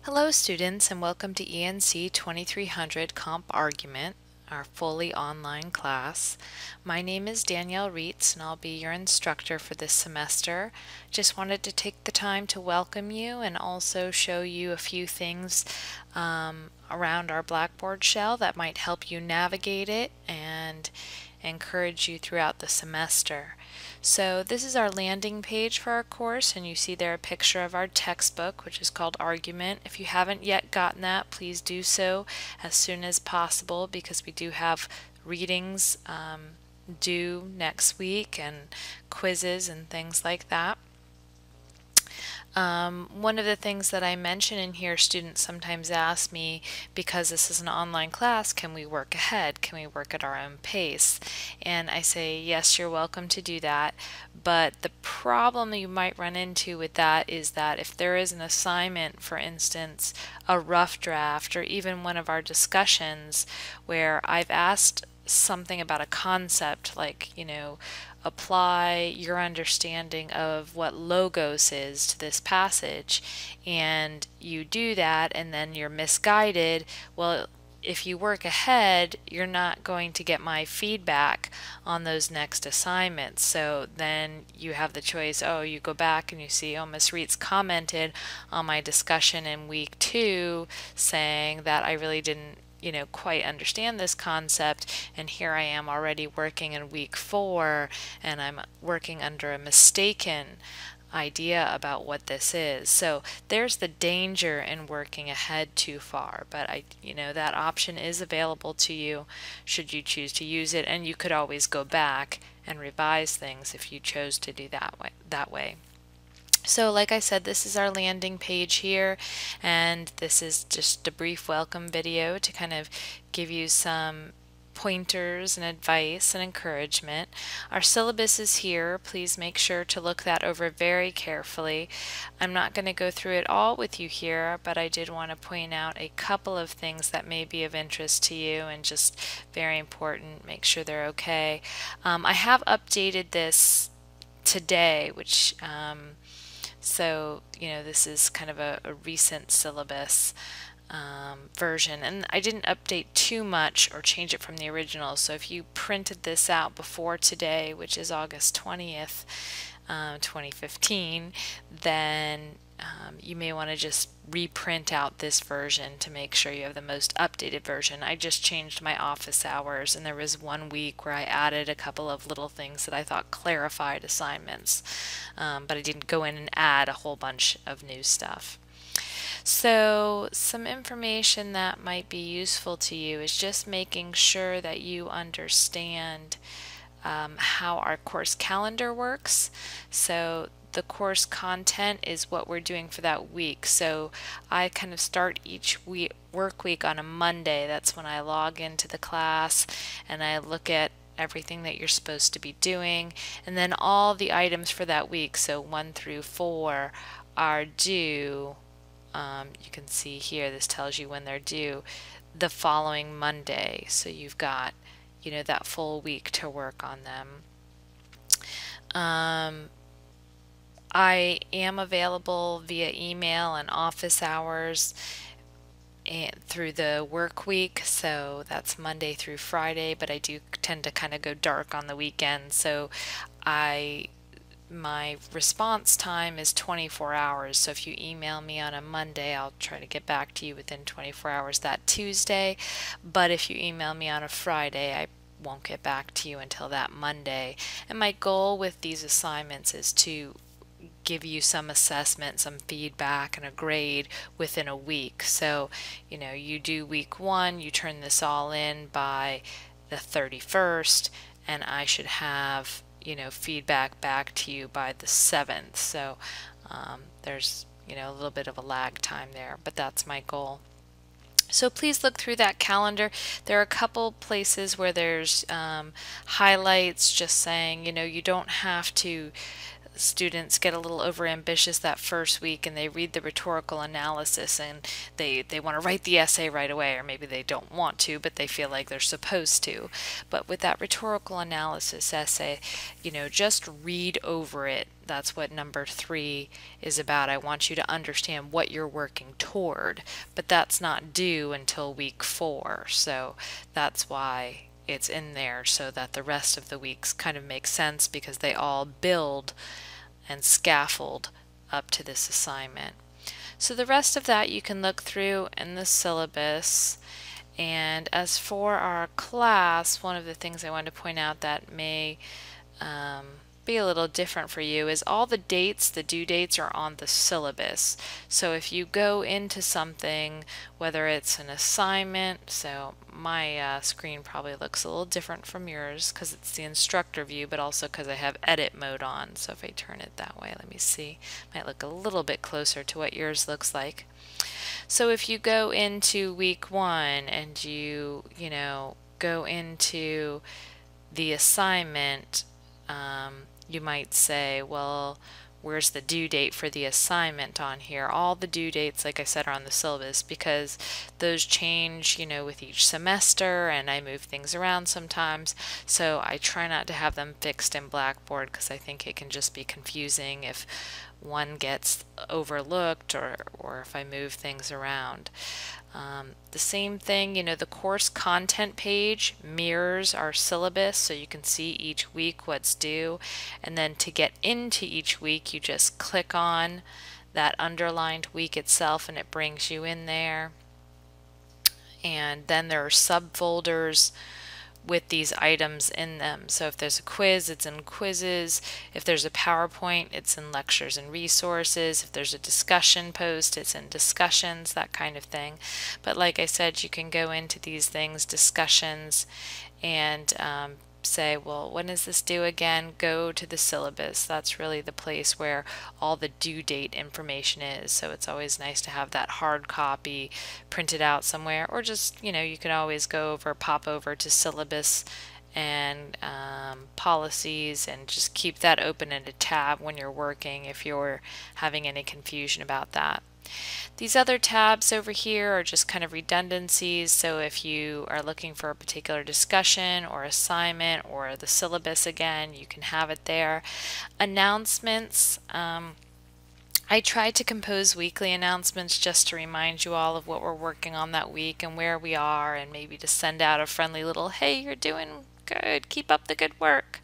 Hello students and welcome to ENC 2300 Comp Argument, our fully online class. My name is Danielle Reitz and I'll be your instructor for this semester. Just wanted to take the time to welcome you and also show you a few things around our Blackboard shell that might help you navigate it and encourage you throughout the semester. So this is our landing page for our course, and you see there a picture of our textbook, which is called Argument. If you haven't yet gotten that, please do so as soon as possible because we do have readings due next week and quizzes and things like that. One of the things that I mention in here, students sometimes ask me, because this is an online class, can we work ahead? Can we work at our own pace? And I say, yes, you're welcome to do that. But the problem you might run into with that is that if there is an assignment, for instance, a rough draft, or even one of our discussions where I've asked something about a concept like, apply your understanding of what logos is to this passage, and you do that and then you're misguided, well, if you work ahead, you're not going to get my feedback on those next assignments. So then you have the choice, you go back and you see, Ms. Reitz commented on my discussion in week 2 saying that I really didn't quite understand this concept, and here I am already working in week 4 and I'm working under a mistaken idea about what this is. So there's the danger in working ahead too far, but that option is available to you should you choose to use it, and you could always go back and revise things if you chose to do that way. So like I said, this is our landing page here, and this is just a brief welcome video to kind of give you some pointers and advice and encouragement. Our syllabus is here. Please make sure to look that over very carefully. I'm not going to go through it all with you here, but I did want to point out a couple of things that may be of interest to you and just very important. Make sure they're okay. I have updated this today, which so, this is kind of a recent syllabus version, and I didn't update too much or change it from the original. So if you printed this out before today, which is August 20th, 2015, then you may want to just reprint out this version to make sure you have the most updated version. I just changed my office hours, and there was 1 week where I added a couple of little things that I thought clarified assignments, but I didn't go in and add a whole bunch of new stuff. So some information that might be useful to you is just making sure that you understand how our course calendar works. So the course content is what we're doing for that week. So I kind of start each work week on a Monday. That's when I log into the class and I look at everything that you're supposed to be doing, and then all the items for that week, so 1 through 4, are due. You can see here, this tells you when they're due, the following Monday. So you've got that full week to work on them. I am available via email and office hours and through the work week, so that's Monday through Friday, but I do tend to kind of go dark on the weekend, so my response time is 24 hours. So if you email me on a Monday, I'll try to get back to you within 24 hours that Tuesday, but if you email me on a Friday, I won't get back to you until that Monday. And my goal with these assignments is to give you some assessment, some feedback, and a grade within a week. So you do week 1, you turn this all in by the 31st, and I should have feedback back to you by the 7th. So there's a little bit of a lag time there, but that's my goal. So please look through that calendar. There are a couple places where there's highlights just saying you don't have to students get a little overambitious that first week and they read the rhetorical analysis and they want to write the essay right away, or maybe they don't want to, but they feel like they're supposed to. But with that rhetorical analysis essay, just read over it. That's what number 3 is about. I want you to understand what you're working toward, but that's not due until week 4. So that's why it's in there, so that the rest of the weeks kind of make sense, because they all build and scaffold up to this assignment. So the rest of that you can look through in the syllabus. And as for our class, one of the things I wanted to point out that may be a little different for you is all the dates, the due dates, are on the syllabus. So if you go into something, whether it's an assignment, so my screen probably looks a little different from yours because it's the instructor view, but also because I have edit mode on. So if I turn it that way, let me see, might look a little bit closer to what yours looks like. So if you go into week 1 and you go into the assignment, you might say, well, where's the due date for the assignment on here? All the due dates, like I said, are on the syllabus, because those change, with each semester, and I move things around sometimes. So I try not to have them fixed in Blackboard, because I think it can just be confusing if one gets overlooked or if I move things around. The same thing, the course content page mirrors our syllabus, so you can see each week what's due. And then to get into each week, you just click on that underlined week itself and it brings you in there. And then there are subfolders with these items in them. So if there's a quiz, it's in quizzes. If there's a PowerPoint, it's in lectures and resources. If there's a discussion post, it's in discussions, that kind of thing. But like I said, you can go into these things, discussions, and say, well, when is this due again? Go to the syllabus. That's really the place where all the due date information is. So it's always nice to have that hard copy printed out somewhere, or just, you can always pop over to syllabus and policies, and just keep that open in a tab when you're working if you're having any confusion about that. These other tabs over here are just kind of redundancies, so if you are looking for a particular discussion or assignment or the syllabus again, you can have it there. Announcements, I try to compose weekly announcements just to remind you all of what we're working on that week and where we are, and maybe to send out a friendly little, hey, you're doing good, keep up the good work.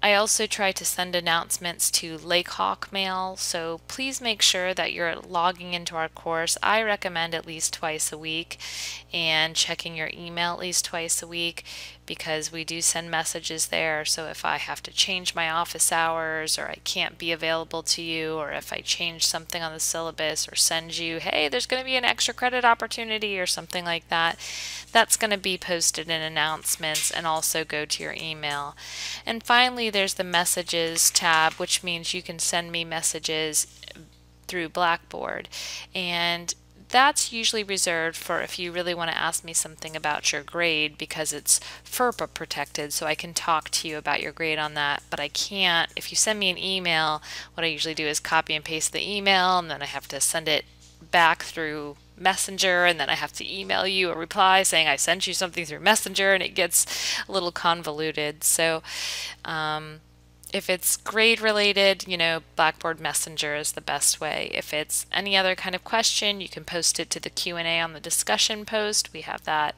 I also try to send announcements to Lakehawk Mail, so please make sure that you're logging into our course. I recommend at least twice a week, and checking your email at least twice a week, because we do send messages there. So if I have to change my office hours, or I can't be available to you, or if I change something on the syllabus, or send you, hey, there's going to be an extra credit opportunity or something like that, that's going to be posted in announcements and also go to your email. And finally, there's the messages tab, which means you can send me messages through Blackboard. And that's usually reserved for if you really want to ask me something about your grade, because it's FERPA protected, so I can talk to you about your grade on that. But I can't, if you send me an email, what I usually do is copy and paste the email, and then I have to send it back through Messenger, and then I have to email you a reply saying I sent you something through Messenger, and it gets a little convoluted. So if it's grade related, Blackboard Messenger is the best way. If it's any other kind of question, you can post it to the Q&A on the discussion post. We have that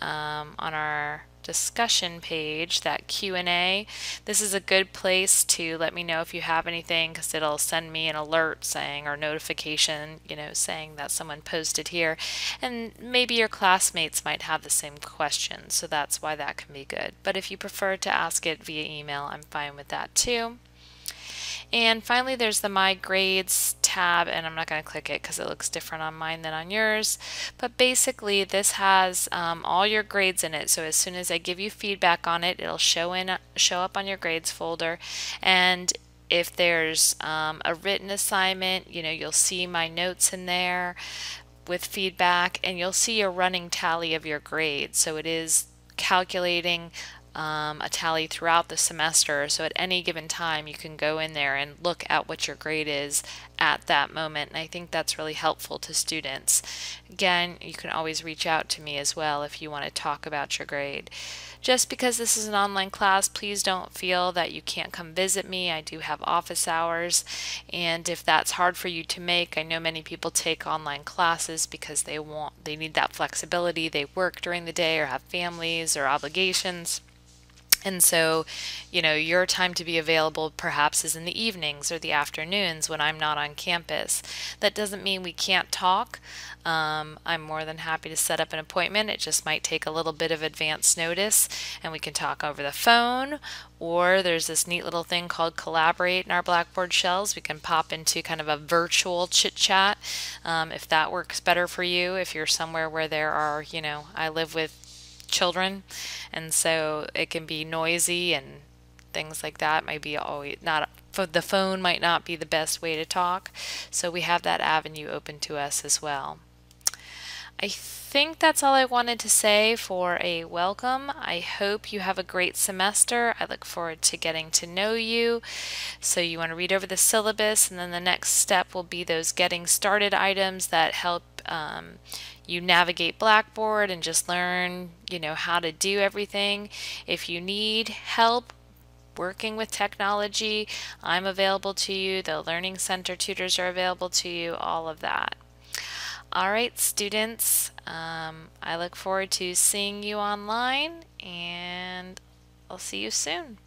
on our discussion page, that Q&A. This is a good place to let me know if you have anything, because it'll send me an alert saying, or notification, saying that someone posted here. And maybe your classmates might have the same question, so that's why that can be good. But if you prefer to ask it via email, I'm fine with that too. And finally, there's the My Grades tab, and I'm not going to click it because it looks different on mine than on yours. But basically, this has all your grades in it. So as soon as I give you feedback on it, it'll show up on your grades folder. And if there's a written assignment, you'll see my notes in there with feedback, and you'll see a running tally of your grades. So it is calculating a tally throughout the semester. So at any given time, you can go in there and look at what your grade is at that moment. And I think that's really helpful to students. Again, you can always reach out to me as well if you want to talk about your grade. Just because this is an online class, please don't feel that you can't come visit me. I do have office hours, and if that's hard for you to make, I know many people take online classes because they need that flexibility. They work during the day or have families or obligations. And so, your time to be available perhaps is in the evenings or the afternoons when I'm not on campus. That doesn't mean we can't talk. I'm more than happy to set up an appointment. It just might take a little bit of advance notice, and we can talk over the phone, or there's this neat little thing called Collaborate in our Blackboard shells. We can pop into kind of a virtual chit chat if that works better for you. If you're somewhere where there are, I live with children, and so it can be noisy and things like that. Might be always not, the phone might not be the best way to talk, so we have that avenue open to us as well. I think that's all I wanted to say for a welcome. I hope you have a great semester. I look forward to getting to know you. So you want to read over the syllabus, and then the next step will be those getting started items that help you navigate Blackboard and just learn, how to do everything. If you need help working with technology, I'm available to you. The Learning Center tutors are available to you, all of that. All right, students, I look forward to seeing you online, and I'll see you soon.